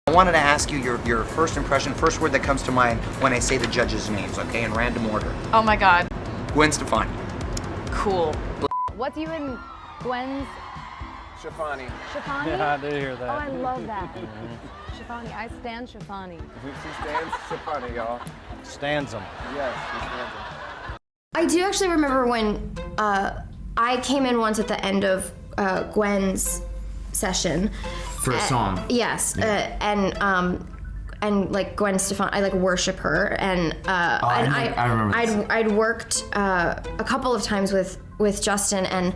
I wanted to ask you your first impression, first word that comes to mind when I say the judges' names, okay, in random order. Oh my God. Gwen Stefani. Cool. What's you and Gwen's? Stefani. Stefani? Yeah, I did hear that. Oh, I love that. Stefani, I stand Stefani. She stands Stefani, y'all. Stands them. Yes, she stands them. I do actually remember when I came in once at the end of Gwen's session. For a song. Yes, and like Gwen Stefani, I like worship her, and I remember. I'd worked a couple of times with Justin,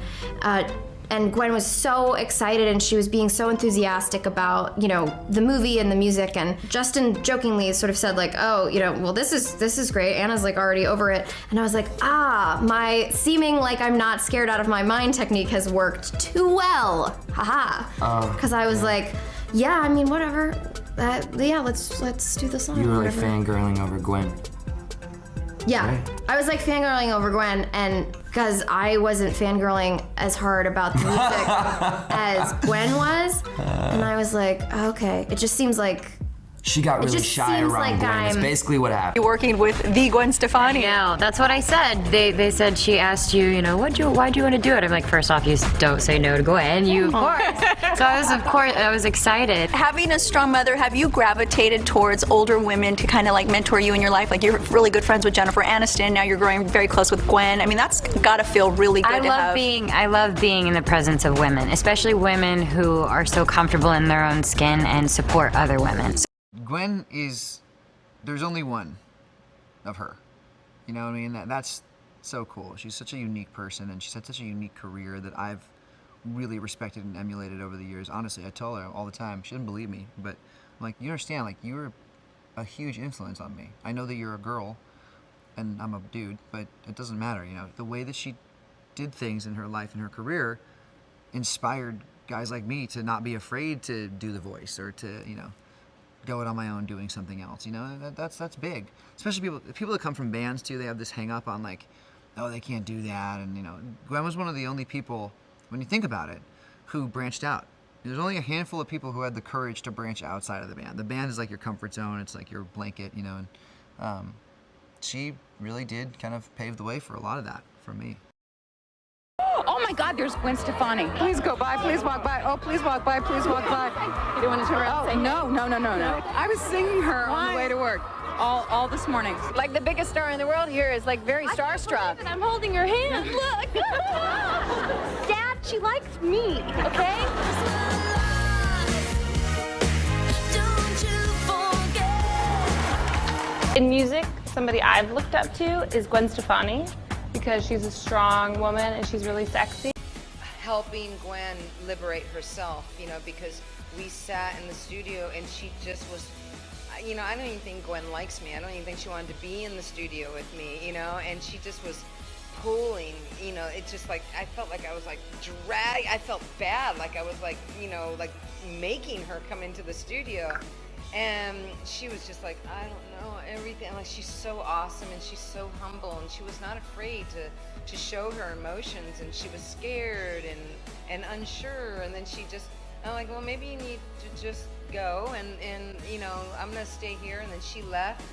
and Gwen was so excited, and she was being so enthusiastic about, you know, the movie and the music, and Justin jokingly sort of said like, oh, you know, well, this is great. Anna's like already over it, and I was like, my seeming like I'm not scared out of my mind technique has worked too well, haha. Because I was like, yeah, I mean, whatever. Yeah, let's do the song. You were like whatever. fangirling over Gwen. Yeah, Right. I was like fangirling over Gwen, and because I wasn't fangirling as hard about the music as Gwen was, and I was like, okay, it just seems like She got really just shy seems around like Gwen. It's I'm- basically what happened. You're working with the Gwen Stefani. No, that's what I said. They said she asked you, you know, why'd you want to do it? I'm like, first off, you don't say no to Gwen, you of course. So I was excited. Having a strong mother, have you gravitated towards older women to kind of like mentor you in your life? Like you're really good friends with Jennifer Aniston, now you're growing very close with Gwen. I mean, that's gotta feel really good I to love have. being in the presence of women, especially women who are so comfortable in their own skin and support other women. Gwen is, there's only one of her. You know what I mean? That's so cool. She's such a unique person, and she's had such a unique career that I've really respected and emulated over the years. Honestly, I tell her all the time. She didn't believe me, but I'm like, you understand, like, you're a huge influence on me. I know that you're a girl, and I'm a dude, but it doesn't matter, you know? The way that she did things in her life and her career inspired guys like me to not be afraid to do the voice or to, you know, go it on my own doing something else, you know? That's big. Especially people that come from bands too, they have this hang up on like, oh, they can't do that, and you know, Gwen was one of the only people, when you think about it, who branched out. There's only a handful of people who had the courage to branch outside of the band. The band is like your comfort zone, it's like your blanket, you know, and she really did kind of pave the way for a lot of that for me. Oh my God, there's Gwen Stefani. Please go by, please walk by. Oh, please walk by, please walk by. You don't want to turn around and say No. I was singing her on the way to work all this morning. Like the biggest star in the world here is like very starstruck. I'm holding your hand. Look. Dad, she likes me, okay? In music, somebody I've looked up to is Gwen Stefani because she's a strong woman and she's really sexy. Helping Gwen liberate herself, you know, because we sat in the studio and she just was, you know, I don't even think Gwen likes me. I don't even think she wanted to be in the studio with me, you know, and she just was pulling, you know, it's just like, I felt like I was like I felt bad, like I was like, you know, like making her come into the studio. And she was just like, I don't know, everything. Like, she's so awesome and she's so humble and she was not afraid to show her emotions, and she was scared and unsure. And then she just, I'm like, well, maybe you need to just go and you know, I'm gonna stay here. And then she left,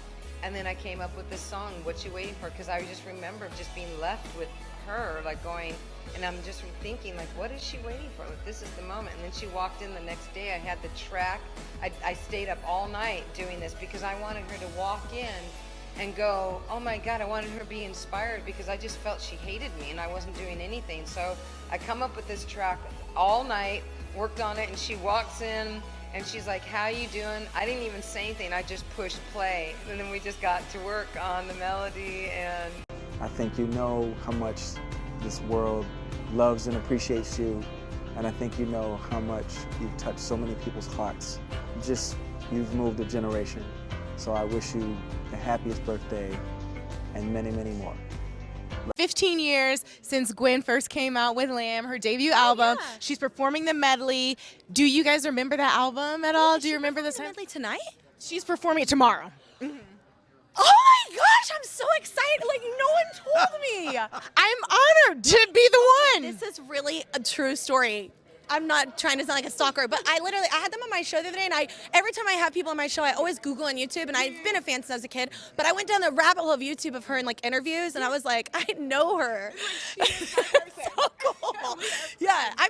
and then I came up with this song, What You Waiting For? Because I just remember just being left with her, like going, and I'm just thinking, like, what is she waiting for? Like, this is the moment. And then she walked in the next day. I had the track. I stayed up all night doing this because I wanted her to walk in and go, oh my God, I wanted her to be inspired, because I just felt she hated me and I wasn't doing anything. So I come up with this track all night, worked on it, and she walks in and she's like, how you doing? I didn't even say anything. I just pushed play. And then we just got to work on the melody. And I think you know how much this world loves and appreciates you, and I think you know how much you've touched so many people's hearts. You've moved a generation. So I wish you the happiest birthday and many, many more. 15 years since Gwen first came out with Lamb, her debut album. Yeah. She's performing the medley. Do you guys remember that album at all? Do you remember this medley tonight? She's performing it tomorrow. Mm-hmm. Oh my gosh, I'm so excited. Like, no one told me. I'm honored to be the one. This is really a true story. I'm not trying to sound like a stalker, but I had them on my show the other day, and every time I have people on my show, I always Google on YouTube, and I've been a fan since I was a kid, but I went down the rabbit hole of YouTube of her in like interviews, and I was like, I know her. So cool. Yeah, I'm